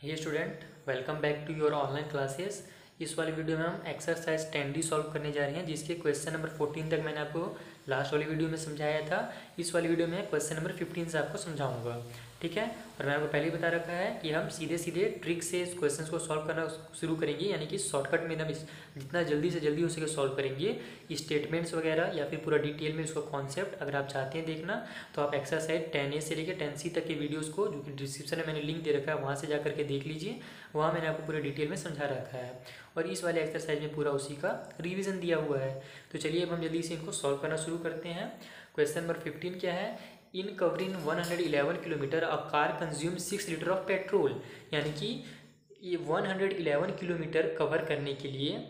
Hey student, welcome back to your online classes. इस वाली video में हम एक्सरसाइज 10D सॉल्व करने जा रहे हैं, जिसके क्वेश्चन नंबर 14 तक मैंने आपको लास्ट वाली वीडियो में समझाया था। इस वाली वीडियो में क्वेश्चन नंबर 15 से आपको समझाऊंगा, ठीक है। और मैंने आपको पहले ही बता रखा है कि हम सीधे सीधे ट्रिक से इस क्वेश्चन को सॉल्व करना शुरू करेंगे, यानी कि शॉर्टकट में हम जितना जल्दी से जल्दी हो सके सॉल्व करेंगे। स्टेटमेंट्स वगैरह या फिर पूरा डिटेल में उसका कॉन्सेप्ट अगर आप चाहते हैं देखना, तो आप एक्सरसाइज 10A से लेकर 10C तक के वीडियोस को, जो कि डिस्क्रिप्शन में मैंने लिंक दे रखा है, वहाँ से जा करके देख लीजिए। वहाँ मैंने आपको पूरे डिटेल में समझा रखा है और इस वाले एक्सरसाइज में पूरा उसी का रिवीजन दिया हुआ है। तो चलिए अब हम जल्दी से इनको सॉल्व करना शुरू करते हैं। क्वेश्चन नंबर 15 क्या है? इन covering 111 kilometre a car consume 6 litre of petrol, यानी कि ये 111 किलोमीटर कवर करने के लिए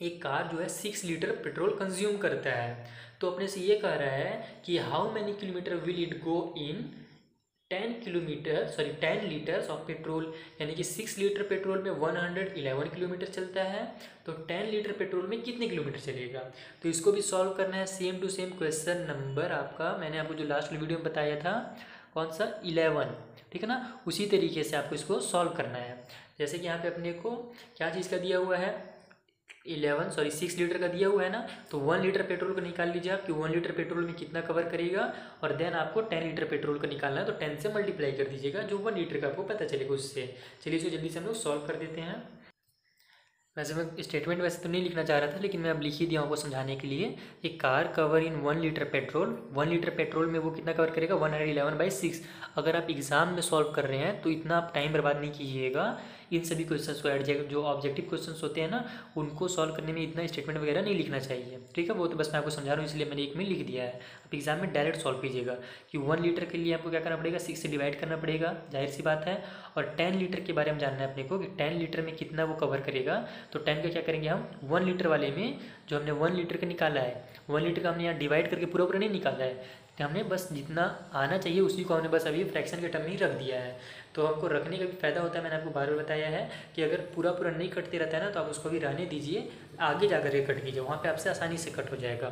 एक कार जो है 6 लीटर पेट्रोल कंज्यूम करता है। तो अपने से ये कह रहा है कि how many kilometre will it go in 10 litres of petrol, यानी कि 6 लीटर पेट्रोल में 111 किलोमीटर चलता है, तो 10 लीटर पेट्रोल में कितने किलोमीटर चलेगा। तो इसको भी सॉल्व करना है। Same to same question number आपका मैंने आपको जो लास्ट वीडियो में बताया था, कौन सा 11, ठीक है ना, उसी तरीके से आपको इसको सॉल्व करना है। जैसे कि यहाँ पे अपने को क्या चीज़ का दिया हुआ है, 6 लीटर का दिया हुआ है ना, तो 1 लीटर पेट्रोल को निकाल लीजिए आप कि 1 लीटर पेट्रोल में कितना कवर करेगा, और देन आपको 10 लीटर पेट्रोल का निकालना है, तो 10 से मल्टीप्लाई कर दीजिएगा, जो 1 लीटर का आपको पता चलेगा उससे। चलिए इसको जल्दी से हम लोग सॉल्व कर देते हैं। वैसे मैं स्टेटमेंट वैसे तो नहीं लिखना चाह रहा था, लेकिन मैं अब लिख ही दिया आपको समझाने के लिए। एक car cover in 1 litre petrol, 1 litre petrol में वो कितना कवर करेगा, 111/6। अगर आप एग्जाम में सॉल्व कर रहे हैं तो इतना आप टाइम बर्बाद नहीं कीजिएगा। इन सभी क्वेश्चंस को जो ऑब्जेक्टिव क्वेश्चंस होते हैं ना, उनको सॉल्व करने में इतना स्टेटमेंट वगैरह नहीं लिखना चाहिए, ठीक है। वो तो बस मैं आपको समझा रहा हूँ, इसलिए मैंने एक में लिख दिया है। आप एग्जाम में डायरेक्ट सॉल्व कीजिएगा कि 1 लीटर के लिए आपको क्या करना पड़ेगा, 6 से डिवाइड करना पड़ेगा, जाहिर सी बात है। और 10 लीटर के बारे में जानना है अपने को कि 10 लीटर में कितना वो कवर करेगा। तो 10 का क्या करेंगे हम, 1 लीटर वाले में जो हमने 1 लीटर का निकाला है, 1 लीटर का हमने यहाँ डिवाइड करके पूरा पूरा नहीं निकाला है, तो हमने बस जितना आना चाहिए उसी को हमने बस अभी फ्रैक्शन के टर्म में ही रख दिया है। तो हमको रखने का भी फ़ायदा होता है, मैंने आपको बार बार बताया है कि अगर पूरा पूरा नहीं कटते रहता है ना, तो आप उसको भी रहने दीजिए, आगे जा कर कट कीजिए, वहाँ पे आपसे आसानी से कट हो जाएगा।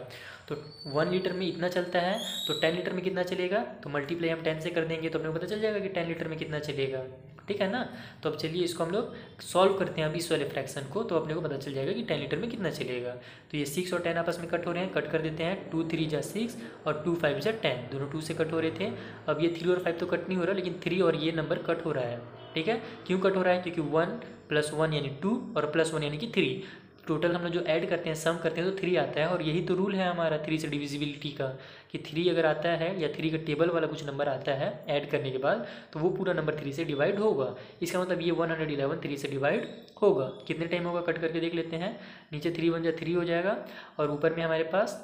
तो 1 लीटर में इतना चलता है, तो 10 लीटर में कितना चलेगा, तो मल्टीप्लाई हम 10 से कर देंगे, तो अपने को पता चल जाएगा कि 10 लीटर में कितना चलेगा, ठीक है ना। तो अब चलिए इसको हम लोग सॉल्व करते हैं अभी इस वाले फ्रैक्शन को, तो अपने को पता चल जाएगा कि 10 लीटर में कितना चलेगा। तो ये 6 और 10 आपस में कट हो रहे हैं, कट कर देते हैं। 2 3 जा 6 और 2 5 जा 10, दोनों 2 से कट हो रहे थे। अब ये 3 और 5 तो कट नहीं हो रहा, लेकिन 3 और ये नंबर कट हो रहा है, ठीक है। क्यों कट हो रहा है, क्योंकि 1 + 1 यानी 2 और +1 यानी कि 3। टोटल हम लोग जो ऐड करते हैं, सम करते हैं, तो 3 आता है। और यही तो रूल है हमारा 3 से डिविजिबिलिटी का, कि 3 अगर आता है या 3 का टेबल वाला कुछ नंबर आता है ऐड करने के बाद, तो वो पूरा नंबर 3 से डिवाइड होगा। इसका मतलब ये 111 3 से डिवाइड होगा। कितने टाइम होगा कट करके देख लेते हैं। नीचे 3 1 जा 3 हो जाएगा, और ऊपर में हमारे पास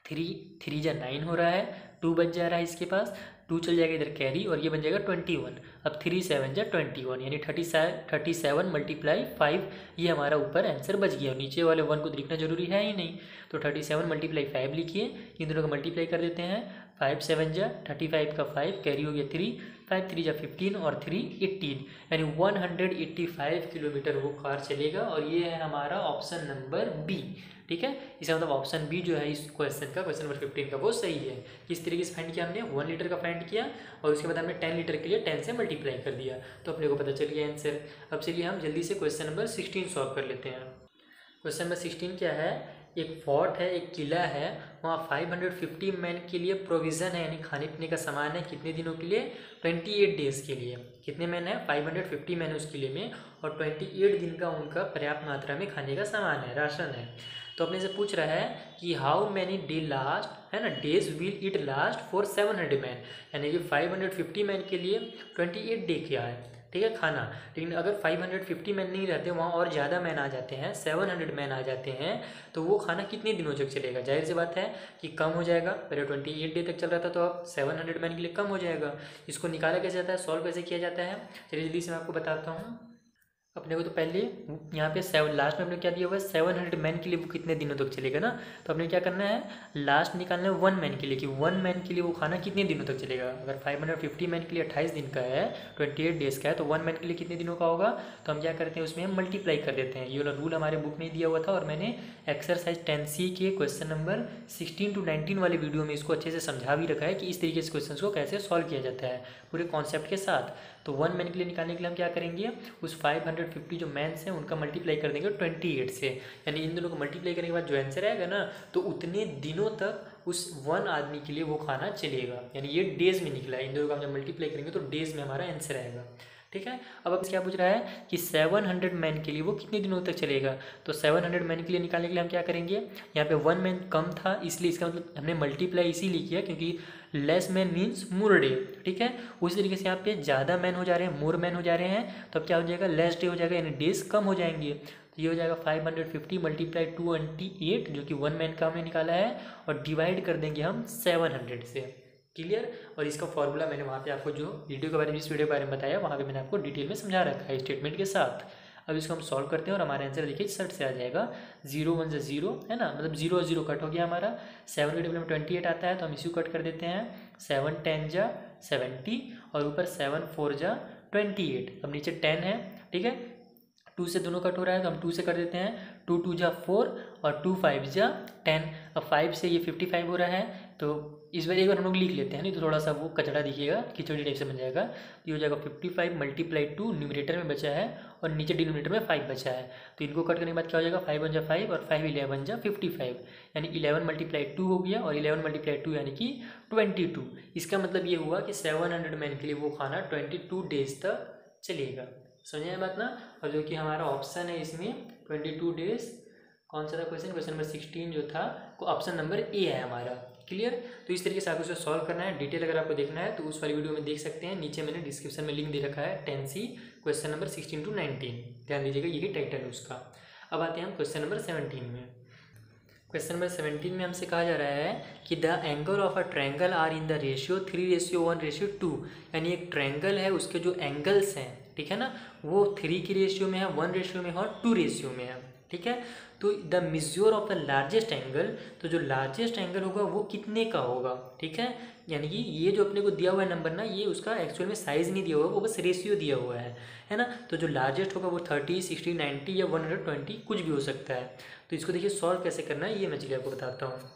3 3 जा 9 हो रहा है, 2 बच जा रहा है इसके पास, 2 चल जाएगा इधर कैरी, और ये बन जाएगा 21। अब 3 7 जा 21, यानी 37 × 5, ये हमारा ऊपर आंसर बच गया। और नीचे वाले 1 को लिखना जरूरी है ही नहीं, तो 37 × 5 लिखिए, इन दोनों को मल्टीप्लाई कर देते हैं। 5 7 जा 35 का 5, कैरी हो गया 3, 5 3 जा 15 और 3 18, यानी 185 किलोमीटर वो कार चलेगा। और ये है हमारा ऑप्शन नंबर बी, ठीक है। इसका मतलब ऑप्शन बी जो है इस क्वेश्चन का, क्वेश्चन नंबर 15 का, वो सही है। किस तरीके से फाइंड किया हमने, 1 लीटर का फाइंड किया, और उसके बाद हमने 10 लीटर के लिए 10 से मल्टीप्लाई कर दिया, तो अपने को पता चल गया आंसर। अब चलिए हम जल्दी से क्वेश्चन नंबर 16 सॉल्व कर लेते हैं। क्वेश्चन नंबर 16 क्या है, एक फोर्ट है, एक किला है, वहाँ 550 मैन के लिए प्रोविज़न है, यानी खाने पीने का सामान है। कितने दिनों के लिए, 28 डेज़ के लिए। कितने मैन है, 550 मैन उस किले में, और 28 दिन का उनका पर्याप्त मात्रा में खाने का सामान है, राशन है। तो अपने से पूछ रहा है कि हाउ मैनी डे लास्ट, है ना, days will it last for 700 man, यानी कि 550 मैन के लिए 28 डे क्या है, ठीक है, खाना। लेकिन अगर 550 मैन नहीं रहते, वहाँ और ज़्यादा मैन आ जाते हैं, 700 मैन आ जाते हैं, तो वो खाना कितने दिनों तक चलेगा। जाहिर सी बात है कि कम हो जाएगा। पहले 28 डे तक चल रहा था, तो अब 700 मैन के लिए कम हो जाएगा। इसको निकाला कैसे जाता है, सॉल्व कैसे किया जाता है, चलिए जल्दी से मैं आपको बताता हूँ। अपने को तो पहले यहाँ पे लास्ट में अपने क्या दिया हुआ है, 700 मैन के लिए वो कितने दिनों तक चलेगा ना, तो अपने क्या करना है, लास्ट निकालना है 1 मैन के लिए, कि 1 मैन के लिए वो खाना कितने दिनों तक चलेगा। अगर 550 मैन के लिए 28 दिन का है, 28 डेज़ का है, तो 1 मैन के लिए कितने दिनों का होगा, तो हम क्या करते हैं, उसमें हम मल्टीप्लाई कर देते हैं। ये वाला रूल हमारे बुक में दिया हुआ था, और मैंने एक्सरसाइज 10C के क्वेश्चन नंबर 16 to 19 वाले वीडियो में इसको अच्छे से समझा भी रखा है कि इस तरीके से क्वेश्चन को कैसे सॉल्व किया जाता है पूरे कॉन्सेप्ट के साथ। तो 1 मैन के लिए निकालने के लिए हम क्या करेंगे, उस 550 जो मैन्स हैं उनका मल्टीप्लाई कर देंगे 28 से, यानी इन दोनों को मल्टीप्लाई करने के बाद जो आंसर आएगा ना, तो उतने दिनों तक उस 1 आदमी के लिए वो खाना चलेगा। यानी ये डेज में निकला है, इन दोनों का हम जब मल्टीप्लाई करेंगे तो डेज में हमारा आंसर आएगा। ठीक है, अब क्या पूछ रहा है कि 700 मैन के लिए वो कितने दिनों तक चलेगा। तो 700 मैन के लिए निकालने के लिए हम क्या करेंगे, यहाँ पे 1 मैन कम था इसलिए इसका मतलब हमने मल्टीप्लाई इसीलिए किया क्योंकि less man means more day. ठीक है, उसी तरीके से यहाँ पे ज़्यादा मैन हो जा रहे हैं, मोर मैन हो जा रहे हैं, तो अब क्या हो जाएगा, लेस डे हो जाएगा, यानी डेज कम हो जाएंगे। तो ये हो जाएगा 550 मल्टीप्लाई 28 जो कि 1 मैन का हमने निकाला है, और डिवाइड कर देंगे हम 700 से। क्लियर, और इसका फॉर्मूला मैंने वहाँ पे आपको जो वीडियो के बारे में, इस वीडियो के बारे में बताया, वहाँ पे मैंने आपको डिटेल में समझा रखा है स्टेटमेंट के साथ। अब इसको हम सॉल्व करते हैं और हमारा आंसर देखिए सट से आ जाएगा 0 1 से 0 है ना, मतलब 0 0 कट हो गया हमारा। 7 के टेबल में 28 आता है तो हम इसी को कट कर देते हैं, 7 10 जा 70 और ऊपर 7 4 जा 28। अब नीचे 10 है, ठीक है, 2 से दोनों कट हो रहा है तो हम 2 से कर देते हैं, 2 2 जा 4 और 2 5 जा 10। अब 5 से ये 55 हो रहा है, तो इस बार एक बार हम लोग लिख लेते हैं, नहीं तो थोड़ा सा वो कचड़ा दिखेगा, खिचड़ी टाइप से बन जाएगा। तो ये हो जाएगा 55 मल्टीप्लाई 2 न्यूमरेटर में बचा है और नीचे डिनोमिनेटर में 5 बचा है, तो इनको कट करने के बाद क्या हो जाएगा, 5 1 जा 5 और 5 11 जा 55, यानी 11 मल्टीप्लाई 2 हो गया, और 11 मल्टीप्लाई 2 यानी कि 22। इसका मतलब ये हुआ कि 700 मैन के लिए वो खाना 22 डेज तक चलेगा। समझे बात ना। और जो कि हमारा ऑप्शन है इसमें 22 डेज, कौन सा था क्वेश्चन, क्वेश्चन नंबर 16 जो था, को ऑप्शन नंबर ए है हमारा। क्लियर, तो इस तरीके से आपको इसे सॉल्व करना है। डिटेल अगर आपको देखना है तो उस वाली वीडियो में देख सकते हैं, नीचे मैंने डिस्क्रिप्शन में लिंक दे रखा है, 10C क्वेश्चन नंबर 16 to 19, ध्यान दीजिएगा, यही टाइटल है उसका। अब आते हैं हम क्वेश्चन नंबर 17 में। क्वेश्चन नंबर 17 में हमसे कहा जा रहा है कि the angle of a triangle are in the ratio 3:1:2, यानी एक ट्रायंगल है उसके जो एंगल्स हैं, ठीक है ना, वो 3 की रेशियो में है, 1 रेशियो में है और 2 रेशियो में है। ठीक है, तो the measure of the largest angle, तो जो लार्जेस्ट एंगल होगा वो कितने का होगा। ठीक है, यानी कि ये जो अपने को दिया हुआ है नंबर ना, ये उसका एक्चुअल में साइज नहीं दिया हुआ, वो बस रेशियो दिया हुआ है ना। तो जो लार्जेस्ट होगा वो 30, 60, 90 या 120 कुछ भी हो सकता है। तो इसको देखिए सॉल्व कैसे करना है ये मैं चलिए आपको बताता हूँ।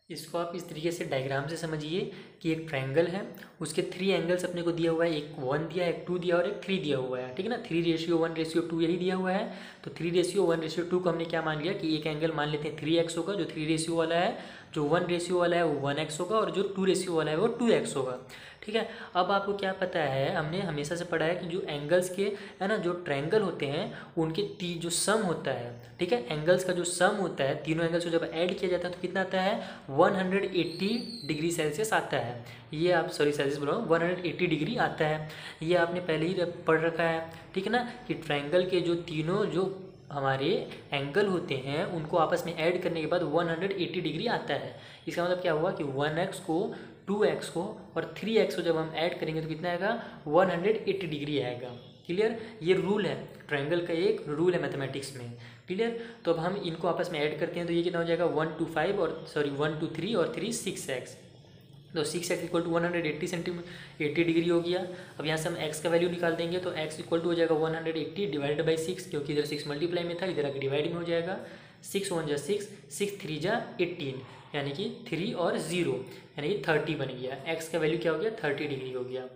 इसको आप इस तरीके से डायग्राम से समझिए कि एक ट्रायंगल है, उसके 3 एंगल्स अपने को दिया हुआ है, एक 1 दिया, एक 2 दिया और एक 3 दिया हुआ है। ठीक है ना, 3:1:2 यही दिया हुआ है। तो 3:1:2 को हमने क्या मान लिया कि एक एंगल मान लेते हैं 3x होगा, जो 3 रेशियो वाला है, जो 1 रेशियो वाला है वो 1x होगा, और जो 2 रेशियो वाला है वो 2x होगा। ठीक है, अब आपको क्या पता है, हमने हमेशा से पढ़ा है कि जो एंगल्स के है ना, जो ट्रायंगल होते हैं उनके जो सम होता है, ठीक है, एंगल्स का जो सम होता है, तीनों एंगल्स को जब ऐड किया जाता है तो कितना आता है, 180 डिग्री सेल्सियस आता है। ये आप सेल्सियस बोल रहा हूँ, 180 डिग्री आता है, ये आपने पहले ही पढ़ रखा है। ठीक है ना, कि ट्रायंगल के जो तीनों जो हमारे एंगल होते हैं उनको आपस में ऐड करने के बाद 180 डिग्री आता है। इसका मतलब क्या हुआ कि 1x को, 2x को और 3x को जब हम ऐड करेंगे तो कितना आएगा, 180 डिग्री आएगा। क्लियर, ये रूल है, ट्रायंगल का एक रूल है मैथमेटिक्स में। क्लियर, तो अब हम इनको आपस में ऐड करते हैं तो ये कितना हो जाएगा, 1 2 5 और 1 2 3 और 3 6x, तो 6x इक्वल टू 180 डिग्री हो गया। अब यहाँ से हम x का वैल्यू निकाल देंगे तो x इक्वल टू हो जाएगा 180 डिवाइडेड बाई 6, क्योंकि इधर 6 मल्टीप्लाई में था, इधर आके डिवाइडिंग हो जाएगा। 6 1 जा 6, 6 3 जा 18, यानी कि 3 और 0 यानी कि 30 बन गया। x का वैल्यू क्या हो गया, 30 डिग्री हो गया।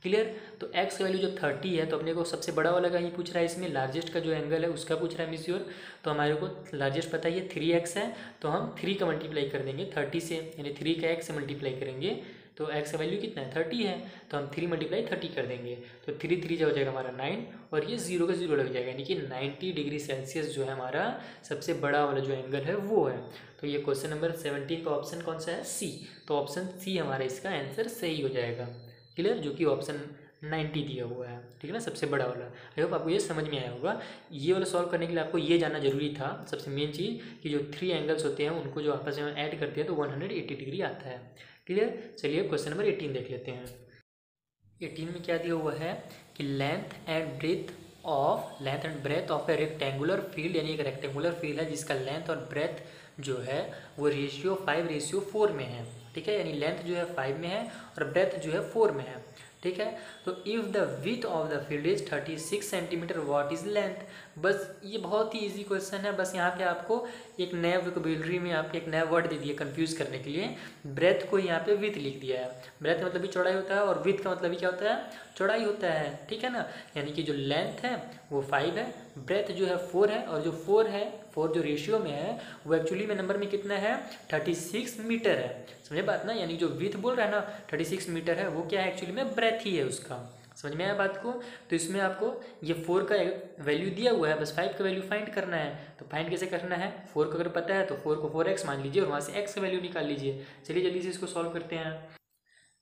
क्लियर, तो x का वैल्यू जब 30 है तो अपने को सबसे बड़ा वाला का ही पूछ रहा है, इसमें लार्जेस्ट का जो एंगल है उसका पूछ रहा है मिस्योर। तो हमारे को लार्जेस्ट पता है 3x है, तो हम 3 का मल्टीप्लाई कर देंगे 30 से, यानी 3 का x से मल्टीप्लाई करेंगे तो x का वैल्यू कितना है, 30 है, तो हम 3 मल्टीप्लाई 30 कर देंगे, तो 3 3 हो जाएगा हमारा 9 और ये 0 का 0 लग जाएगा, यानी कि 90 डिग्री सेल्सियस जो है हमारा सबसे बड़ा वाला जो एंगल है वो है। तो ये क्वेश्चन नंबर 17 का ऑप्शन कौन सा है, सी। तो ऑप्शन सी हमारा इसका आंसर सही हो जाएगा। क्लियर, जो कि ऑप्शन 90 दिया हुआ है। ठीक है ना, सबसे बड़ा वाला। आई होप आपको ये समझ में आया होगा। ये वाला सॉल्व करने के लिए आपको ये जानना जरूरी था, सबसे मेन चीज़, कि जो 3 एंगल्स होते हैं उनको जो आपस में ऐड करते हैं तो 180 डिग्री आता है। क्लियर, चलिए क्वेश्चन नंबर 18 देख लेते हैं। 18 में क्या दिया हुआ है कि length and breadth of a rectangular field, यानी एक रेक्टेंगुलर फील्ड है जिसका लेंथ और ब्रेथ जो है वो रेशियो 5:4 में है। ठीक है, यानी लेंथ जो है 5 में है और ब्रेथ जो है 4 में है। ठीक है, तो if the width of the field is 36 centimetre, what is length. बस ये बहुत ही इजी क्वेश्चन है। बस यहाँ पे आपको एक नया वोकैबुलरी में आपको एक नया वर्ड दे दिया कंफ्यूज करने के लिए। ब्रेथ को यहाँ पे विथ लिख दिया है। ब्रेथ मतलब भी चौड़ाई होता है और विथ का मतलब भी क्या होता है, चौड़ाई होता है, ठीक है ना। यानी कि जो लेंथ है वो 5 है, ब्रेथ जो है 4 है, और जो 4 जो रेशियो में है वो एक्चुअली में नंबर में कितना है 36 मीटर है। समझे बात ना। यानी जो विड्थ बोल रहा है ना 36 मीटर है, वो क्या है एक्चुअली में ब्रेथ ही है उसका। समझ में आया बात को। तो इसमें आपको ये 4 का वैल्यू दिया हुआ है, बस 5 का वैल्यू फाइंड करना है। तो फाइंड कैसे करना है, 4 को अगर पता है तो 4 को 4x मान लीजिए और वहाँ से x का वैल्यू निकाल लीजिए। चलिए जल्दी से इसको सॉल्व करते हैं।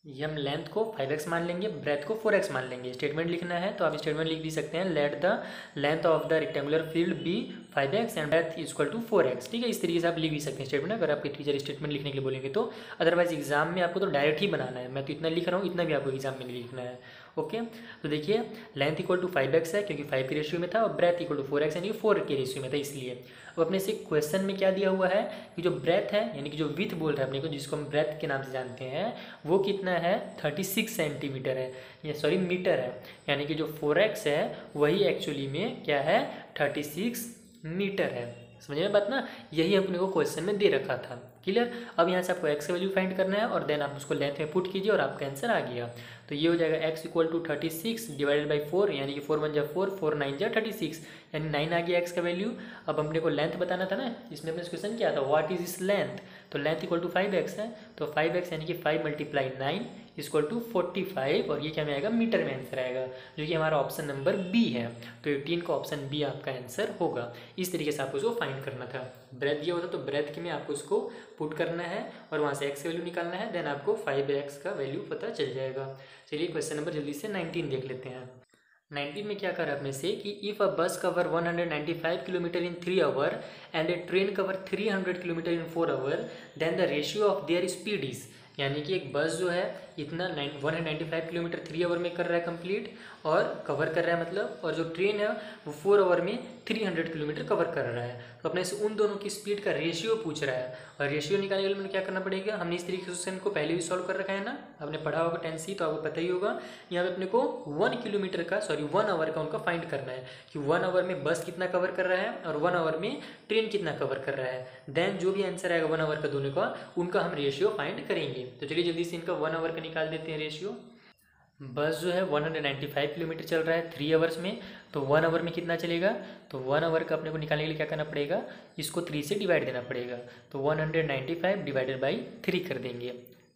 ये हम लेंथ को 5x मान लेंगे, ब्रेथ को 4x मान लेंगे। स्टेटमेंट लिखना है तो आप स्टेटमेंट लिख भी सकते हैं, let the length of the rectangular field be 5x and breadth equal to 4x। ठीक है, इस तरीके से आप लिख भी सकते हैं स्टेटमेंट, अगर आपके टीचर स्टेटमेंट लिखने के लिए बोलेंगे तो। अदरवाइज एग्जाम में आपको तो डायरेक्ट ही बनाना है। मैं तो इतना लिख रहा हूँ, इतना भी आपको एग्जाम में लिखना है। ओके, तो देखिए लेंथ इक्वल टू 5x है क्योंकि 5 के रेशियो में था, और ब्रेथ इक्वल टू 4x यानी कि 4 के रेशियो में था इसलिए। अब अपने से क्वेश्चन में क्या दिया हुआ है कि जो ब्रेथ है यानी कि जो विथ बोल रहा है अपने को, जिसको हम ब्रेथ के नाम से जानते हैं, वो कितना है 36 सेंटीमीटर है, ये सॉरी मीटर है। यानी कि जो 4x है वही एक्चुअली में क्या है 36 मीटर है। समझ में बात ना। यही अपने को क्वेश्चन में दे रखा था। क्लियर। अब यहाँ से आपको x का वैल्यू फाइंड करना है और देन आप उसको लेंथ में पुट कीजिए और आपका आंसर आ गया। तो ये हो जाएगा x equal to 36 divided by 4, यानी कि 4 1 जा 4, 4 9 जा 36, यानी 9 आ गया x का वैल्यू। अब अपने को लेंथ बताना था ना, इसमें अपने क्वेश्चन क्या था, व्हाट इज इस लेंथ। तो लेंथ इक्वल टू 5x है, तो 5x यानी कि 5 मल्टीप्लाई 9 इक्वल टू 45, और ये क्या में आएगा मीटर में आंसर आएगा, जो कि हमारा ऑप्शन नंबर बी है। तो 18 का ऑप्शन बी आपका आंसर होगा। इस तरीके से आपको उसको फाइंड करना था। ब्रेथ ये होता तो ब्रेथ के में आपको उसको पुट करना है और वहाँ से x का वैल्यू निकालना है, देन आपको 5x का वैल्यू पता चल जाएगा। चलिए क्वेश्चन नंबर जल्दी से 19 देख लेते हैं। 19 में क्या करा अपने से कि if a bus cover 195 kilometre in 3 hour and a train cover 300 kilometre in 4 hour, then the ratio of their speed is. यानी कि एक बस जो है इतना 195 किलोमीटर 3 आवर में कर रहा है कंप्लीट, और कवर कर रहा है मतलब, और जो ट्रेन है वो 4 आवर में 300 किलोमीटर कवर कर रहा है। तो अपने से उन दोनों की स्पीड का रेशियो पूछ रहा है, और रेशियो निकालने के लिए मैंने क्या करना पड़ेगा, हमने इस तरीके से क्वेश्चन को पहले भी सॉल्व कर रखा है ना, आपने पढ़ा होगा 10C तो आपको पता ही होगा। यहाँ पे अपने को 1 किलोमीटर का 1 आवर का उनका फाइंड करना है कि 1 आवर में बस कितना कवर कर रहा है और 1 आवर में ट्रेन कितना कवर कर रहा है। देन जो भी आंसर आएगा 1 आवर का दोनों का, उनका हम रेशियो फाइंड करेंगे। तो चलिए जल्दी से इनका 1 आवर का निकाल देते हैं रेशियो। बस जो है 195 किलोमीटर चल रहा है 3 आवर्स में, तो 1 आवर में कितना चलेगा, तो 1 आवर का अपने को निकालने के लिए क्या करना पड़ेगा, इसको 3 से डिवाइड देना पड़ेगा। तो 195 डिवाइडेड बाई 3 कर देंगे।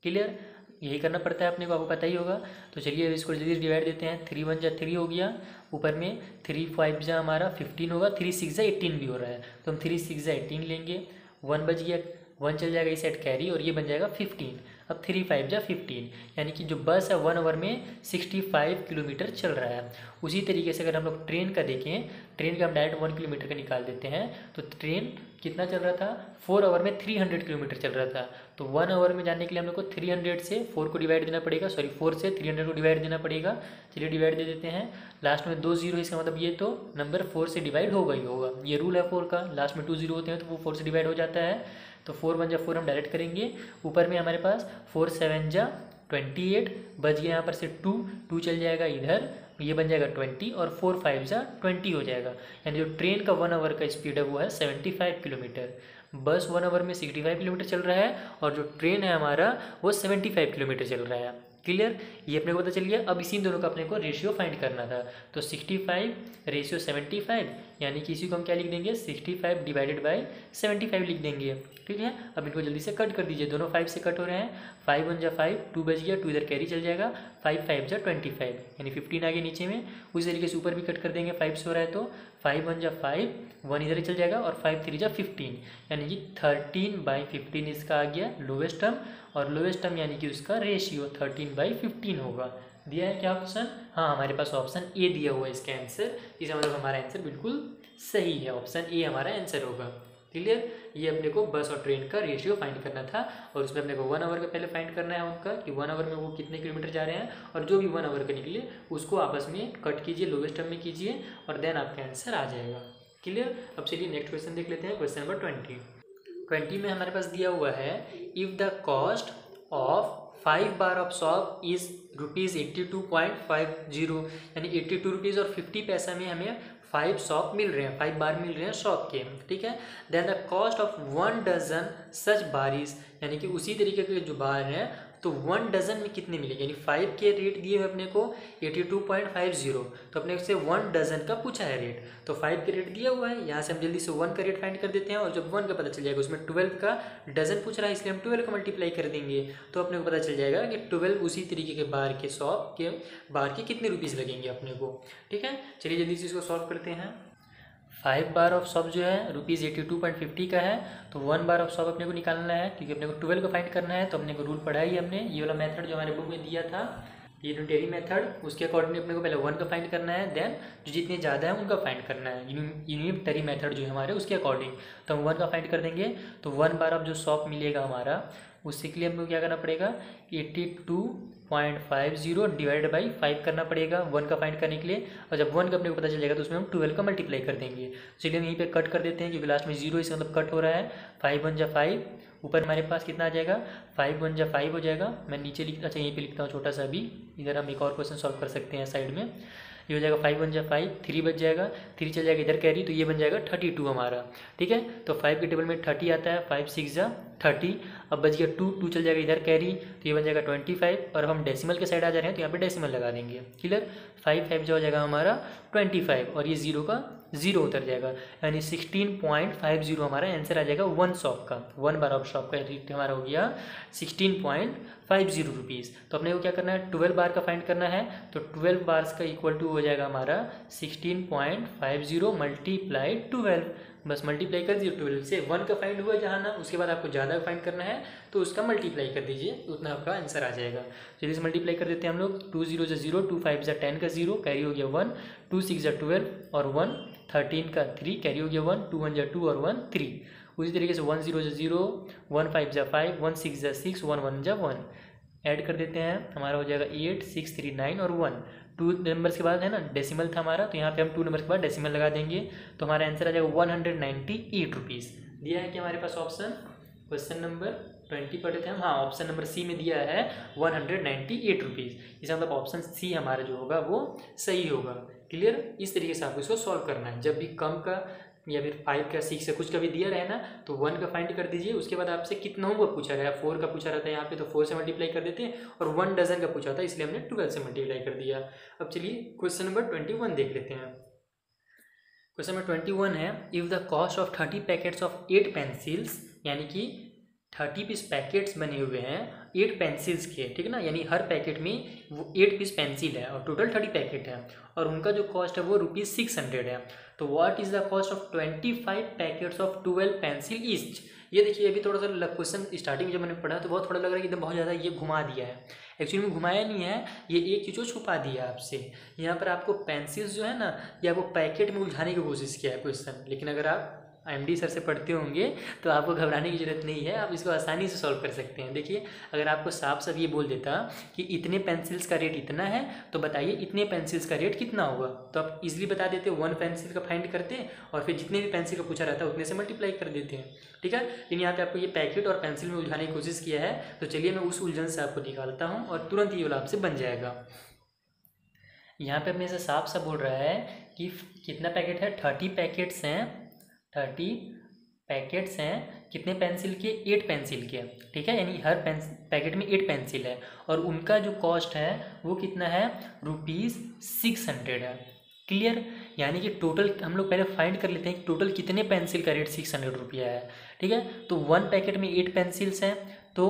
क्लियर, यही करना पड़ता है अपने को, आपको पता ही होगा। तो चलिए इसको जल्दी डिवाइड देते हैं। 3 1 जा 3 हो गया, ऊपर में 3 5 जा हमारा 15 होगा, 3 6 जा 18 भी हो रहा है, तो हम 3 6 जा 18 लेंगे। 1 बच गया, 1 चल जाएगा इस साइड कैरी, और ये बन जाएगा 15। अब 3 5 जा 15, यानी कि जो बस है 1 आवर में 65 किलोमीटर चल रहा है। उसी तरीके से अगर हम लोग ट्रेन का देखें, ट्रेन का हम डायरेक्ट 1 किलोमीटर का निकाल देते हैं। तो ट्रेन कितना चल रहा था, 4 आवर में 300 किलोमीटर चल रहा था। तो 1 आवर में जाने के लिए हम लोग को 300 से 4 को डिवाइड देना पड़ेगा, सॉरी 4 से 300 को डिवाइड देना पड़ेगा। चलिए डिवाइड दे देते हैं, लास्ट में 2 0 है, इसका मतलब ये तो नंबर 4 से डिवाइड होगा ही होगा। ये रूल है 4 का, लास्ट में 2 0 होते हैं तो वो 4 से डिवाइड हो जाता है। तो 4 1 जा 4 हम डायरेक्ट करेंगे। ऊपर में हमारे पास 4 7 जा 28 बच गया, यहाँ पर से 2 चल जाएगा इधर, ये बन जाएगा 20, और 4 5 जा 20 हो जाएगा। यानी जो ट्रेन का 1 आवर का स्पीड है वो है 75 किलोमीटर। बस 1 आवर में 65 किलोमीटर चल रहा है, और जो ट्रेन है हमारा वो 75 किलोमीटर चल रहा है। क्लियर, ये अपने को पता चल गया। अब इसी दोनों का अपने को रेशियो फाइंड करना था। तो 65 रेशियो 75, यानी कि इसी को हम क्या लिख देंगे, 65 डिवाइडेड बाई 75 लिख देंगे। ठीक है, अब इनको जल्दी से कट कर दीजिए, दोनों 5 से कट हो रहे हैं। 5 1 जा 5, 2 बच गया, 2 इधर कैरी चल जाएगा, 5 5 जा 25, यानी 15 आ गया नीचे में। उसी तरीके से ऊपर भी कट कर देंगे, 5 से हो रहा है तो 5 1 जा 5, 1 इधर ही चल जाएगा, और 5 3 जा 15, यानी कि 13/15 इसका आ गया लोवेस्ट टर्म, और लोवेस्ट टर्म यानी कि उसका रेशियो 13/15 होगा। दिया है क्या ऑप्शन, हाँ हमारे पास ऑप्शन ए दिया हुआ है इसका आंसर। इसका मतलब हमारा आंसर बिल्कुल सही है, ऑप्शन ए हमारा आंसर होगा। क्लियर, ये अपने को बस और ट्रेन का रेशियो फाइंड करना था, और उसमें अपने को 1 आवर का पहले फाइंड करना है उनका, कि 1 आवर में वो कितने किलोमीटर जा रहे हैं, और जो भी 1 आवर का निकले उसको आपस में कट कीजिए, लोवेस्ट टर्म में कीजिए, और देन आपका आंसर आ जाएगा। क्लियर, अब चलिए नेक्स्ट क्वेश्चन देख लेते हैं, क्वेश्चन नंबर 20 में हमारे पास दिया हुआ है, if the cost of 5 bar of shop is ₹82.50, यानी 82 रुपीज़ और 50 पैसा में हमें 5 सॉप मिल रहे हैं, 5 बार मिल रहे हैं सॉप के। ठीक है, then the cost of 1 dozen such बारिश, यानी कि उसी तरीके के जो बार हैं तो 1 डजन में कितने मिलेंगे, यानी 5 के रेट दिए हुए अपने को 82.50, तो अपने से 1 डजन का पूछा है रेट, तो 5 के रेट दिया हुआ है, यहाँ से हम जल्दी से 1 का रेट फाइंड कर देते हैं, और जब 1 का पता चल जाएगा उसमें 12 का डजन पूछ रहा है इसलिए हम 12 का मल्टीप्लाई कर देंगे, तो अपने को पता चल जाएगा कि 12 उसी तरीके के बार के शॉप के बार के कितने रुपीज़ लगेंगे अपने को। ठीक है, चलिए जल्दी से इसको सॉल्व करते हैं। 5 बार ऑफ शॉप जो है ₹82.50 का है, तो 1 बार ऑफ शॉप अपने को निकालना है, क्योंकि अपने को 12 को फाइंड करना है, तो अपने को रूल पढ़ा ही हमने, ये वाला मेथड जो हमारे बुक में दिया था, ये यूनिटरी मेथड, उसके अकॉर्डिंग अपने को पहले 1 का फाइंड करना है, देन जो जितने ज़्यादा है उनका फाइंड करना है, यूनिटरी मेथड जो है हमारे उसके अकॉर्डिंग, तो हम 1 का फाइंड कर देंगे, तो 1 बार ऑफ जो शॉप मिलेगा हमारा, उसके लिए हमको क्या करना पड़ेगा, 82.50 डिवाइड बाई 5 करना पड़ेगा 1 का फाइंड करने के लिए, और जब 1 का अपने को पता चल जाएगा तो उसमें हम 12 का मल्टीप्लाई कर देंगे। चलिए हम यहीं पे कट कर देते हैं, क्योंकि लास्ट में 0 इसका मतलब कट हो रहा है, 5 1 जा 5, ऊपर हमारे पास कितना आ जाएगा, 5 1 जा 5 हो जाएगा, मैं नीचे अच्छा यहीं पे लिखता हूँ छोटा सा, अभी इधर हम एक और क्वेश्चन सॉल्व कर सकते हैं साइड में, ये हो जाएगा 5 1 जा 5, 3 बच जाएगा, 3 चल जाएगा इधर कैरी, तो ये बन जाएगा 32 हमारा। ठीक है, तो 5 के टेबल में 30 आता है, 5 6 जा 30, अब बच गया 2 चल जाएगा इधर कैरी, तो ये बन जाएगा 25, और हम डेसिमल के साइड आ जा रहे हैं तो यहाँ पे डेसिमल लगा देंगे। क्लियर, 5 5 जो हो जाएगा हमारा 25, और ये 0 का 0 उतर जाएगा, यानी 16.50 हमारा आंसर आ जाएगा 1 शॉप का, 1 बार ऑफ शॉप का रेट हमारा हो गया 16.50 रुपीज़। तो अपने को क्या करना है, 12 बार का फाइंड करना है, तो 12 बार्स का इक्वल टू हो जाएगा हमारा 16.50 मल्टीप्लाई 12, बस मल्टीप्लाई कर दीजिए 12 से, 1 का फाइंड हुआ जहाँ ना, उसके बाद आपको ज़्यादा फाइंड करना है तो उसका मल्टीप्लाई कर दीजिए, उतना आपका आंसर आ जाएगा। चलिए इसे मल्टीप्लाई कर देते हैं हम लोग, 2 0 जा 0, 2 5 जा 10 का 0, कैरी हो गया 1, 2 6 जा 12 और 1, 13 का 3 कैरी हो गया 1, 2 1 जा 2 और 1 3, उसी तरीके से 1 0 जा 0, 1 5 जा 5, 1 6 जा 6, 1 1 जा 1, ऐड कर देते हैं, हमारा हो जाएगा 8 6 3 9 और 1, 2 नंबर्स के बाद है ना डेसिमल था हमारा, तो यहाँ पे हम 2 नंबर्स के बाद डेसिमल लगा देंगे, तो हमारा आंसर आ जाएगा 198 रुपीज़। दिया है कि हमारे पास ऑप्शन, क्वेश्चन नंबर 20 पढ़े थे हम, हाँ ऑप्शन नंबर सी में दिया है 198 रुपीज़, इसका मतलब ऑप्शन सी हमारा जो होगा वो सही होगा। क्लियर, इस तरीके से आपको इसको सॉल्व करना है, जब भी कम का या फिर 5 का 6 का कुछ का भी दिया रहे ना, तो 1 का फाइंड कर दीजिए, उसके बाद आपसे कितना हुआ पूछा गया, 4 का पूछा रहता है यहाँ पे, तो 4 से मल्टीप्लाई कर देते हैं, और 1 डजन का पूछा था इसलिए हमने 12 से मल्टीप्लाई कर दिया। अब चलिए क्वेश्चन नंबर 21 देख लेते हैं। क्वेश्चन नंबर 21 है, if the cost of 30 packets of 8 pencils, यानी कि 30 पीस पैकेट्स बने हुए हैं 8 पेंसिल्स के, ठीक है ना, यानी हर पैकेट में वो 8 पीस पेंसिल है और टोटल 30 पैकेट है, और उनका जो कॉस्ट है वो ₹600 है, तो what is the cost of 25 packets of 12 pencil each. ये देखिए अभी थोड़ा सा क्वेश्चन स्टार्टिंग में जब मैंने पढ़ा तो बहुत थोड़ा लग रहा है कि एकदम बहुत ज़्यादा ये घुमा दिया है, एक्चुअली में घुमाया नहीं है, ये एक चीज़ को छुपा दिया आपसे, यहाँ पर आपको पेंसिल्स जो है ना ये आपको पैकेट में उलझाने की कोशिश किया है क्वेश्चन, लेकिन अगर आप MD सर से पढ़ते होंगे तो आपको घबराने की ज़रूरत नहीं है, आप इसको आसानी से सॉल्व कर सकते हैं। देखिए अगर आपको साफ साफ ये बोल देता कि इतने पेंसिल्स का रेट इतना है, तो बताइए इतने पेंसिल्स का रेट कितना होगा, तो आप इजीली बता देते, 1 पेंसिल का फाइंड करते और फिर जितने भी पेंसिल का पूछा रहता है उतने से मल्टीप्लाई कर देते हैं, ठीक है। लेकिन यहाँ पे आपको ये पैकेट और पेंसिल में उलझाने की कोशिश किया है, तो चलिए मैं उस उलझन से आपको निकालता हूँ और तुरंत ये वाला आपसे बन जाएगा। यहाँ पे अपने से साफ साफ बोल रहा है कि कितना पैकेट है, 30 पैकेट्स हैं, 30 पैकेट्स हैं, कितने पेंसिल के, 8 पेंसिल के, ठीक है, यानी हर पैकेट में 8 पेंसिल है और उनका जो कॉस्ट है वो कितना है, ₹600 है। क्लियर, यानी कि टोटल हम लोग पहले फाइंड कर लेते हैं कि टोटल कितने पेंसिल का रेट 600 रुपया है, ठीक है। तो 1 पैकेट में 8 पेंसिल्स हैं, तो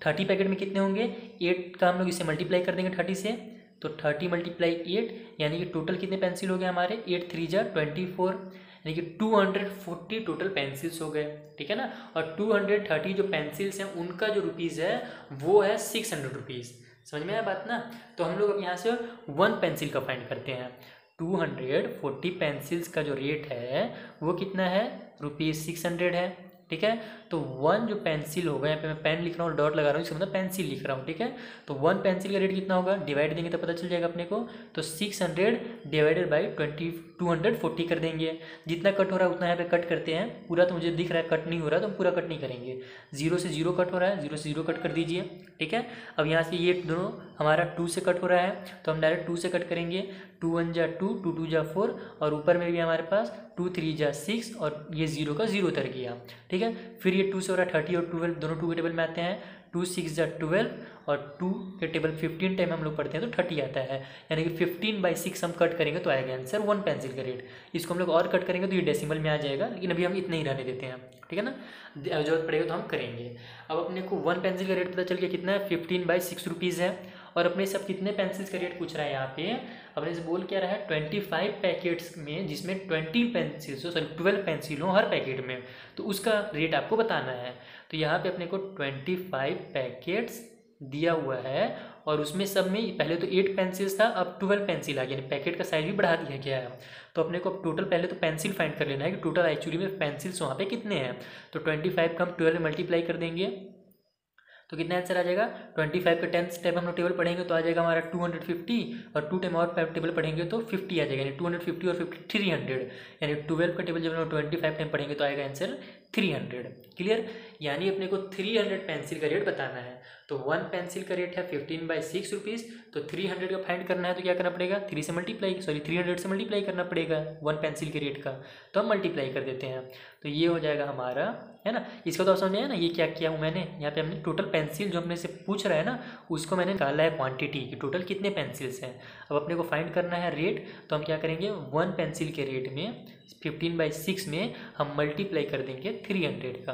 30 पैकेट में कितने होंगे, 8 का हम लोग इसे मल्टीप्लाई कर देंगे 30 से, तो 30 × 8 यानी कि टोटल कितने पेंसिल हो गए हमारे, 8 3 जा 24, यानी कि 240 टोटल पेंसिल्स हो गए, ठीक है ना। और 230 जो पेंसिल्स हैं उनका जो रुपीज़ है वो है 600 रुपीज़, समझ में आया बात ना। तो हम लोग अब यहाँ से 1 पेंसिल का फाइंड करते हैं, 240 पेंसिल्स का जो रेट है वो कितना है, ₹600 है, ठीक है। तो 1 जो पेंसिल होगा, यहाँ पे मैं पेन लिख रहा हूँ, डॉट लगा रहा हूँ, इसका मतलब पेंसिल लिख रहा हूँ, ठीक है। तो 1 पेंसिल का रेट कितना होगा, डिवाइड देंगे तो पता चल जाएगा अपने को, तो 600 डिवाइडेड बाई 240 कर देंगे, जितना कट हो रहा है उतना यहाँ पे कट करते हैं, पूरा तो मुझे दिख रहा है कट नहीं हो रहा तो हम पूरा कट नहीं करेंगे, 0 से 0 कट हो रहा है, 0 से 0 कट कर दीजिए, ठीक है। अब यहाँ से ये दोनों हमारा 2 से कट हो रहा है तो हम डायरेक्ट 2 से कट करेंगे, 2 1 जा 2, 2 2 जा 4, और ऊपर में भी हमारे पास 2 3 जा 6 और ये 0 का 0 उतर गया, ठीक ठीक है। फिर ये 2 से हो रहा है 30 और 12 दोनों 2 के टेबल में आते हैं, 2 6 जा 12 और 2 के टेबल 15 टाइम हम लोग पढ़ते हैं तो 30 आता है, यानी कि 15/6 हम कट करेंगे तो आएगा आंसर 1 पेंसिल का रेट। इसको हम लोग और कट करेंगे तो ये डेसिमल में आ जाएगा, लेकिन अभी हम इतना ही रहने देते हैं, ठीक है ना, जरूरत पड़ेगा तो हम करेंगे। अब अपने को 1 पेंसिल का रेट पता चल गया कितना है, 15/6 रुपीज़ है। और अपने से अब कितने पेंसिल्स का रेट पूछ रहा है यहाँ पे, अपने से बोल क्या रहा है 25 पैकेट्स में जिसमें 20 पेंसिल्स हो, सॉरी 12 पेंसिल हो हर पैकेट में, तो उसका रेट आपको बताना है। तो यहाँ पे अपने को 25 पैकेट्स दिया हुआ है और उसमें सब में पहले तो 8 पेंसिल्स था, अब 12 पेंसिल आ गया, यानी पैकेट का साइज भी बढ़ा दिया गया है। तो अपने को टोटल पहले तो पेंसिल फाइंड कर लेना है कि टोटल एक्चुअली में पेंसिल्स वहाँ पे कितने हैं। तो 25 का हम 12 मल्टीप्लाई कर देंगे तो कितना आंसर आ जाएगा, 25 का 10 टाइम हम लोग टेबल पढ़ेंगे तो आ जाएगा हमारा 250 और 2 टाइम और टेबल पढ़ेंगे तो 50 आ जाएगा, यानी 250 और 50 300, यानी 12 का टेबल जब हम लोग 25 टाइम पढ़ेंगे तो आएगा आंसर 300। क्लियर, यानी अपने को 300 पेंसिल का रेट बताना है। तो 1 पेंसिल का रेट है 15/6 रुपीज़, तो 300 का फाइंड करना है तो क्या करना पड़ेगा, 300 से मल्टीप्लाई करना पड़ेगा 1 पेंसिल के रेट का, तो हम मल्टीप्लाई कर देते हैं। तो ये हो जाएगा हमारा, है ना। इसको तो आप समझे है ना, ये क्या किया हूँ मैंने, यहाँ पे हमने टोटल पेंसिल जो अपने से पूछ रहा है ना, उसको मैंने निकाला है क्वांटिटी कि टोटल कितने पेंसिल्स हैं। अब अपने को फाइंड करना है रेट, तो हम क्या करेंगे 1 पेंसिल के रेट में 15/6 में हम मल्टीप्लाई कर देंगे 300 का।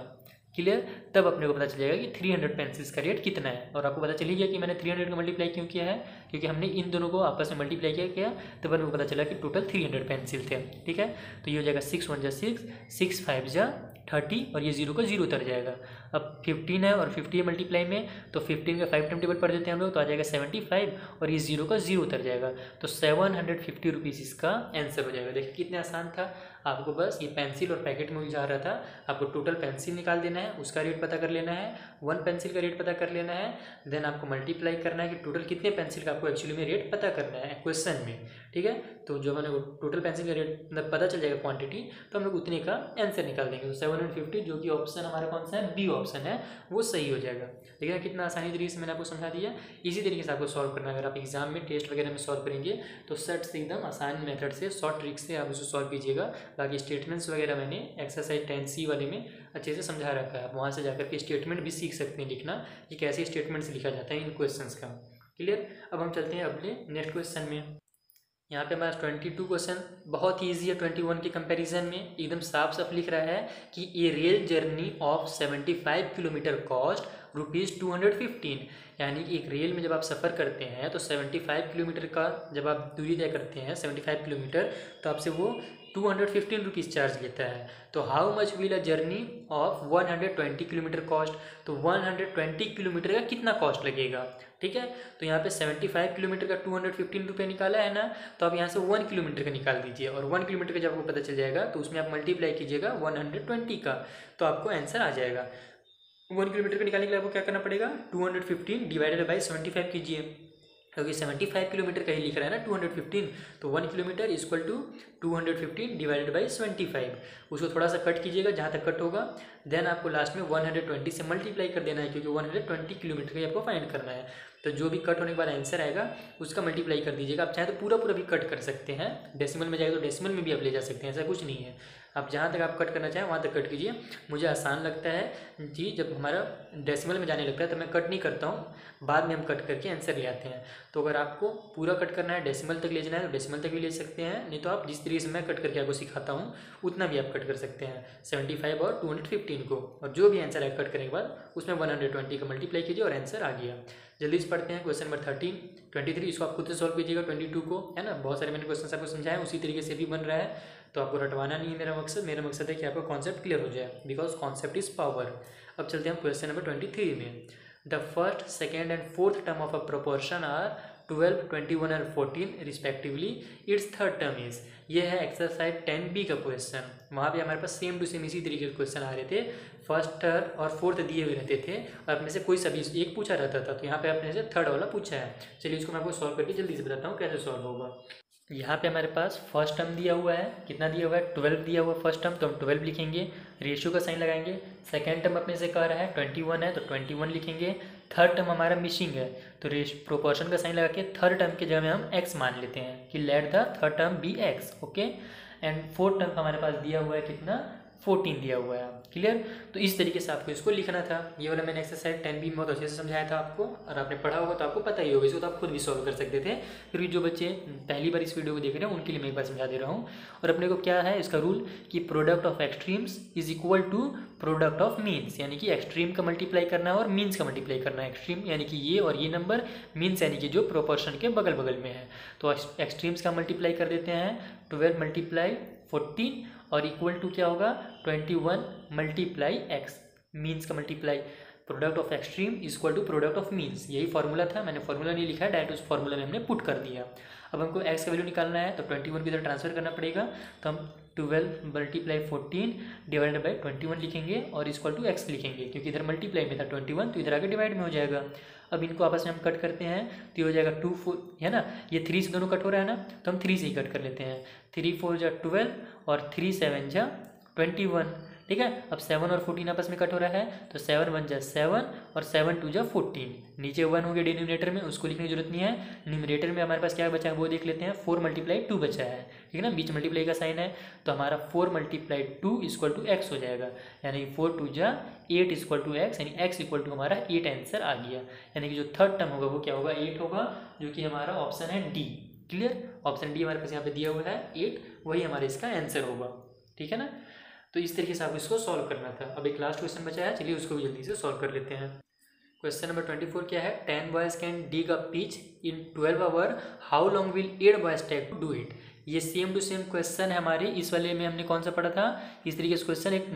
क्लियर, तब अपने को पता चल जाएगा कि 300 पेंसिल्स का रेट कितना है। और आपको पता चली गया कि मैंने 300 का मल्टीप्लाई क्यों किया है, क्योंकि हमने इन दोनों को आपस में मल्टीप्लाई किया तब अपने को पता चला कि टोटल 300 पेंसिल थे। ठीक है, तो ये हो जाएगा 6 1 जा 6, 6 5 जा 30 और ये 0 का 0 उतर जाएगा। अब 15 है और 50 है मल्टीप्लाई में, तो 15 का 5 टाइम टेबल पढ़ देते हैं हम लोग, तो आ जाएगा 75 और ये 0 का 0 उतर जाएगा। तो 750 रुपीज़ इसका आंसर हो जाएगा। देखिए कितना आसान था। आपको बस ये पेंसिल और पैकेट में जा रहा था, आपको टोटल पेंसिल निकाल देना है, उसका रेट पता कर लेना है, 1 पेंसिल का रेट पता कर लेना है, देन आपको मल्टीप्लाई करना है कि टोटल कितने पेंसिल का आपको एक्चुअली में रेट पता करना है क्वेश्चन में। ठीक है, तो जो मैंने टोटल पेंसिल का रेट मतलब पता चल जाएगा क्वांटिटी, तो हम लोग उतने का आंसर निकाल देंगे। तो 750 जो कि ऑप्शन हमारा कौन सा है, बी ऑप्शन है, वो सही हो जाएगा। देखिए कितना आसानी तरीके से मैंने आपको समझा दिया। इसी तरीके से आपको सॉल्व करना है। अगर आप एग्जाम में टेस्ट वगैरह में सॉल्व करेंगे तो सेट से एकदम आसान मेथड से, शॉर्ट ट्रिक से आप उसे सॉल्व कीजिएगा। बाकी स्टेटमेंट्स वगैरह मैंने एक्सरसाइज 10C वाले में अच्छे से समझा रखा है, आप वहाँ से जाकर के स्टेटमेंट भी सीख सकते हैं लिखना कि कैसे स्टेटमेंट्स लिखा जाता है इन क्वेश्चंस का। क्लियर, अब हम चलते हैं अपने नेक्स्ट क्वेश्चन में। यहाँ पे हमारा 22 क्वेश्चन बहुत ही ईजी है 21 के कंपैरिजन में, एकदम साफ साफ लिख रहा है कि a rail journey of 75 kilometre cost ₹215, यानी कि एक रेल में जब आप सफ़र करते हैं तो 75 किलोमीटर का जब आप दूरी तय करते हैं 75 किलोमीटर, तो आपसे वो 215 रुपीज़ चार्ज लेता है। तो how much will a journey of 120 kilometre cost, तो 120 किलोमीटर का कितना कॉस्ट लगेगा। ठीक है, तो यहाँ पे 75 किलोमीटर का 215 रुपये निकाला है ना, तो आप यहाँ से 1 किलोमीटर का निकाल दीजिए और 1 किलोमीटर का जब आपको पता चल जाएगा तो उसमें आप मल्टीप्लाई कीजिएगा 120 का, तो आपको आंसर आ जाएगा। 1 किलोमीटर का निकालने के लिए आपको क्या करना पड़ेगा, 215 डिवाइडेड बाई 75 कीजिए, क्योंकि 75 किलोमीटर का ही लिख रहा है ना 215, तो 1 kilometre equal to 215 divided by 75। उसको थोड़ा सा कट कीजिएगा जहाँ तक कट होगा, देन आपको लास्ट में 120 से मल्टीप्लाई कर देना है, क्योंकि 120 किलोमीटर का आपको फाइंड करना है। तो जो भी कट होने के बाद आंसर आएगा उसका मल्टीप्लाई कर दीजिएगा। आप चाहे तो पूरा पूरा भी कट कर सकते हैं, डेसिमल में जाएगा तो डेसिमल में भी आप ले जा सकते हैं, ऐसा कुछ नहीं है। आप जहाँ तक आप कट करना चाहें वहाँ तक कट कीजिए। मुझे आसान लगता है जी, जब हमारा डेसिमल में जाने लगता है तो मैं कट नहीं करता हूँ, बाद में हम कट करके आंसर ले आते हैं। तो अगर आपको पूरा कट करना है, डेसिमल तक ले जाना है तो डेसिमल तक भी ले सकते हैं, नहीं तो आप जिस तरीके से मैं कट करके आपको सिखाता हूँ उतना भी आप कट कर सकते हैं 75 और 215 को, और जो भी आंसर है कट करने के बाद उसमें 120 का मल्टीप्लाई कीजिए और आंसर आ गया। जल्दी से पढ़ते हैं क्वेश्चन नंबर 23। इसको आप खुद से सॉल्व कीजिएगा 22 को, है ना। बहुत सारे मैंने क्वेश्चन आपको समझाया उसी तरीके से भी बन रहा है, तो आपको रटवाना नहीं है मेरा मकसद है कि आपका कॉन्सेप्ट क्लियर हो जाए, बिकॉज कॉन्सेप्ट इज पावर। अब चलते हैं क्वेश्चन नंबर 23 में। The first, second and fourth term of a proportion are 12, 21 और 14 respectively, its third term is. ये है एक्सरसाइज 10B का क्वेश्चन। वहाँ पे हमारे पास सेम टू सेम इसी तरीके के क्वेश्चन आ रहे थे, फर्स्ट, थर्ड और फोर्थ दिए हुए रहते थे और अपने से कोई सभी एक पूछा रहता था, तो यहाँ पे अपने से थर्ड वाला पूछा है। चलिए इसको मैं आपको सॉल्व करके जल्दी से बताता हूँ कैसे सॉल्व होगा। यहाँ पे हमारे पास फर्स्ट टर्म दिया हुआ है, कितना दिया हुआ है 12 दिया हुआ है फर्स्ट टर्म, तो हम 12 लिखेंगे, रेशियो का साइन लगाएंगे। सेकेंड टर्म अपने से कह रहा है 21 है तो 21 लिखेंगे। थर्ड टर्म हमारा मिसिंग है तो प्रोपोर्शन का साइन लगा के थर्ड टर्म की जगह में हम x मान लेते हैं कि let the third term be x, okay. And fourth term हमारे पास दिया हुआ है कितना 14 दिया हुआ है। क्लियर। तो इस तरीके से आपको इसको लिखना था। ये वाला मैंने एक्सरसाइज 10B में बहुत अच्छे से समझाया था आपको, और आपने पढ़ा होगा तो आपको पता ही होगा, इसको तो आप खुद भी सॉल्व कर सकते थे। फिर भी जो बच्चे पहली बार इस वीडियो को देख रहे हैं उनके लिए मैं एक बार समझा दे रहा हूँ। और अपने को क्या है इसका रूल कि product of extremes is equal to product of means, यानी कि एक्सट्रीम का मल्टीप्लाई करना है और मीन्स का मल्टीप्लाई करना है। एक्सट्रीम यानी कि ये और ये नंबर, मीन्स यानी कि जो प्रोपोर्शन के बगल बगल में है। तो एक्सट्रीम्स का मल्टीप्लाई कर देते हैं, 12 मल्टीप्लाई 14 और इक्वल टू क्या होगा 21 मल्टीप्लाई एक्स, मीन्स का multiply. Product of extreme is equal to product of means, यही फॉर्मूला था, मैंने फॉर्मूला नहीं लिखा है, डायरेक्ट उस फॉर्मूला में हमने पुट कर दिया। अब हमको एक्स का वैल्यू निकालना है तो 21 की इधर ट्रांसफर करना पड़ेगा, तो हम 12 मल्टीप्लाई 14 डिवाइडेड बाई 21 लिखेंगे और इक्वल टू एक्स लिखेंगे, क्योंकि इधर मल्टीप्लाई में था 21 तो इधर आगे डिवाइड में हो जाएगा। अब इनको आपस में हम कट करते हैं तो ये हो जाएगा 2 4 है ना, ये 3 से दोनों कट हो रहा है ना, तो हम 3 से ही कट कर लेते हैं। 3 4 जा 12 और 3 7 जा 21, ठीक है। अब 7 और 14 आपस में कट हो रहा है तो 7 1 जा 7 और 7 2 जा 14, नीचे 1 हो गया डिनोमिनेटर में, उसको लिखने की जरूरत नहीं है। न्यूमरेटर में हमारे पास क्या बचा है वो देख लेते हैं, 4 मल्टीप्लाई 2 बचा है, ठीक है ना, बीच मल्टीप्लाई का साइन है, तो हमारा 4 मल्टीप्लाई 2 इक्वल टू एक्स हो जाएगा, यानी कि 4 2 जा 8 इक्वल टू एक्स, यानी एक्स इक्वल टू हमारा 8 आंसर आ गया। यानी कि जो थर्ड टर्म होगा वो क्या होगा 8 होगा, जो कि हमारा ऑप्शन है डी। क्लियर। ऑप्शन डी हमारे पास यहाँ पे दिया हुआ है 8, वही हमारे इसका आंसर होगा, ठीक है ना। तो इस तरीके से आपको इसको सॉल्व करना था। अब एक लास्ट क्वेश्चन बचा है, चलिए उसको भी जल्दी से सॉल्व कर लेते हैं। क्वेश्चन नंबर 24 क्या है, 10 boys can dig a pitch in 12 hour, how long will 8 boys take to do it. ये सेम टू सेम क्वेश्चन है हमारे, इस वाले में हमने कौन सा पढ़ा था, इस तरीके से क्वेश्चन एक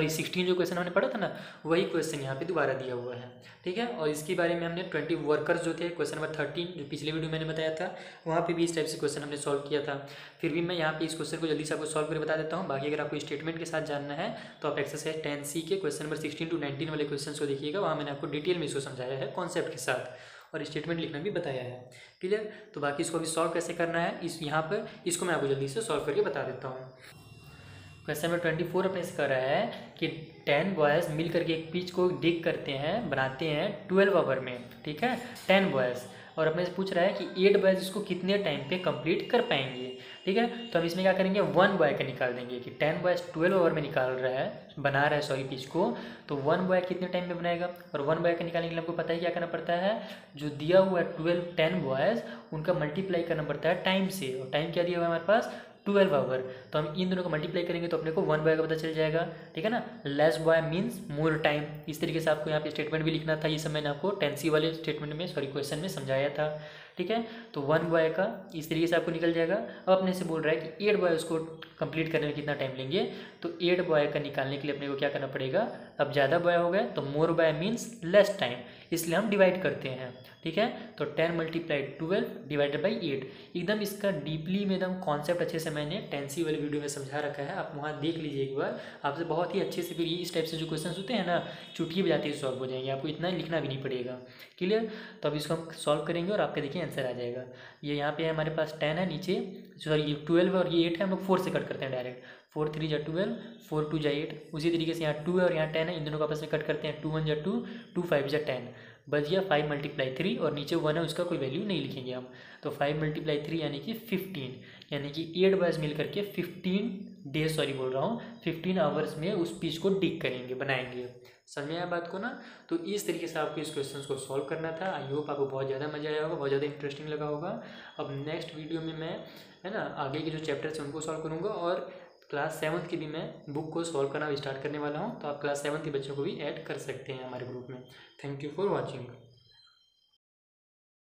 16 जो क्वेश्चन हमने पढ़ा था ना, वही क्वेश्चन यहाँ पे दोबारा दिया हुआ है, ठीक है। और इसके बारे में हमने 20 वर्कर्स जो थे, क्वेश्चन नंबर 13 जो पिछले वीडियो मैंने बताया था, वहाँ पे भी इस टाइप से क्वेश्चन हमने सॉल्व किया था। फिर भी मैं यहाँ पे इस क्वेश्चन को जल्दी से आपको सॉल्व करके बता देता हूँ, बाकी अगर आपको स्टेटमेंट के साथ जानना है तो आप एक्सरसाइज 10C के क्वेश्चन नंबर 16 to 19 वाले क्वेश्चन को देखिएगा, वहाँ मैंने आपको डिटेल में इसको समझाया है कॉन्सेप्ट के साथ, और स्टेटमेंट लिखना भी बताया है। क्लियर। तो बाकी इसको अभी सॉल्व कैसे करना है इस यहाँ पर, इसको मैं आपको जल्दी से सॉल्व करके बता देता हूँ। क्वेश्चन नंबर 24 अपने से कर रहा है कि 10 बॉयज़ मिल करके एक पिच को डिग करते हैं, बनाते हैं 12 आवर में, ठीक है, 10 बॉयज़, और अपने से पूछ रहा है कि 8 बॉयज़ इसको कितने टाइम पे कंप्लीट कर पाएंगे, ठीक है। तो हम इसमें क्या करेंगे 1 बॉय का निकाल देंगे कि 10 बॉयज़ 12 आवर में बना रहा है सॉरी पिच को, तो 1 बॉय कितने टाइम में बनाएगा। और 1 बॉय का निकालने के लिए हमको पता है क्या करना पड़ता है, जो दिया हुआ है 10 बॉयज़ उनका मल्टीप्लाई करना पड़ता है टाइम से, और टाइम क्या दिया हुआ है हमारे पास 12 आवर, तो हम इन दोनों को मल्टीप्लाई करेंगे तो अपने को 1 बॉय का पता चल जाएगा, ठीक है ना। Less boy means more time, इस तरीके से आपको यहाँ पे स्टेटमेंट भी लिखना था, ये सब मैंने आपको 10C वाले स्टेटमेंट में क्वेश्चन में समझाया था, ठीक है। तो 1 बॉय का इस तरीके से आपको निकल जाएगा। अब अपने से बोल रहा है कि 8 बॉय उसको कंप्लीट करने में कितना टाइम लेंगे, तो 8 बॉय का निकालने के लिए अपने को क्या करना पड़ेगा, अब ज़्यादा बॉय हो गए तो मोर बॉय मीन्स लेस टाइम, इसलिए हम डिवाइड करते हैं, ठीक है। तो 10 मल्टीप्लाई 12 डिवाइडेड बाई 8, एकदम इसका डीपली में एकदम कॉन्सेप्ट अच्छे से मैंने 10C वाले वीडियो में समझा रखा है, आप वहाँ देख लीजिए एक बार, आपसे बहुत ही अच्छे से फिर इस टाइप से जो क्वेश्चन होते हैं ना चुटकी बजाते ही सॉल्व हो जाएंगे, आपको इतना लिखना भी नहीं पड़ेगा। क्लियर। तो अब इसको हम सॉल्व करेंगे और आपके देखिए आंसर आ जाएगा। ये यहाँ पे हमारे पास 10 है, नीचे सॉरी ये 12 है और ये 8 है, हम लोग 4 से कट करते हैं डायरेक्ट, 4 3 जा 12, 4 2 जा 8, उसी तरीके से यहाँ 2 है और यहाँ 10 है, इन दोनों को आपस में कट करते हैं, 2 1 जा 2, 2 5 जा 10, बच गया 5 मल्टीप्लाई 3, और नीचे 1 है उसका कोई वैल्यू नहीं लिखेंगे हम, तो 5 मल्टीप्लाई 3 यानी कि 15, यानी कि 8 बॉयज़ मिल करके 15 आवर्स में उस पिच को डिग करेंगे, बनाएंगे। समझ में आया बात को ना। तो इस तरीके से आपको इस क्वेश्चन को सॉल्व करना था। आई होप आपको बहुत ज़्यादा मजा आया होगा, बहुत ज़्यादा इंटरेस्टिंग लगा होगा। अब नेक्स्ट वीडियो में मैं है ना आगे के जो चैप्टर्स हैं उनको सॉल्व करूँगा, और क्लास 7th की भी मैं बुक को सॉल्व करना स्टार्ट करने वाला हूँ, तो आप क्लास 7th के बच्चों को भी ऐड कर सकते हैं हमारे ग्रुप में। Thank you for watching.